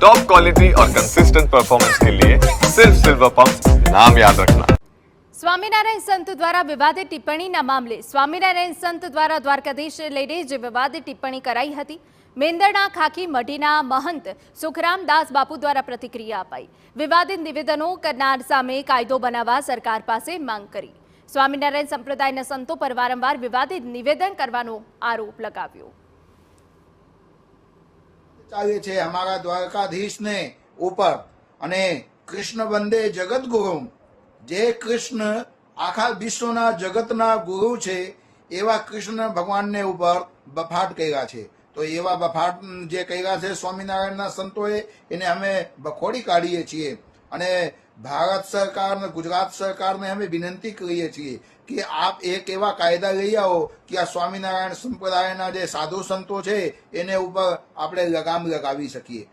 Top quality और consistent performance के लिए सिर्फ सिल्वर पंप नाम याद रखना। સ્વામિનારાયણ સંત દ્વારા વિવાદિત ટિપ્પણીના મામલે સ્વામિનારાયણ સંત દ્વારા દ્વારકાધીશને લઈને જે વિવાદિત ટિપ્પણી કરાઈ હતી, મેંદરડા ખાખી મઢીના મહંત સુખરામદાસ બાપુ દ્વારા પ્રતિક્રિયા અપાઈ। વિવાદિત નિવેદનો કરનાર સામે કાયદો બનાવવા સરકાર પાસે માંગ કરી। સ્વામિનારાયણ સંપ્રદાયના સંતો પર વારંવાર વિવાદિત નિવેદન કરવાનો આરોપ લગાવ્યો। ચાલે છે અમારા દ્વારકાધીશને ઉપર અને કૃષ્ણ વંદે જગતગુરુ, જે કૃષ્ણ આખા વિશ્વના જગતના ગુરુ છે એવા કૃષ્ણ ભગવાનને ઉપર બફાટ કર્યા છે। તો એવા બફાટ જે કર્યા છે સ્વામિનારાયણના સંતોએ, એને અમે બખોડી કાઢીએ છીએ અને ભારત સરકાર, ગુજરાત સરકારને અમે વિનંતી કરીએ છીએ કે આપ એક એવા કાયદા લઈ આવો કે આ સ્વામિનારાયણ સંપ્રદાયના જે સાધુ સંતો છે એને ઉપર આપણે લગામ લગાવી શકીએ।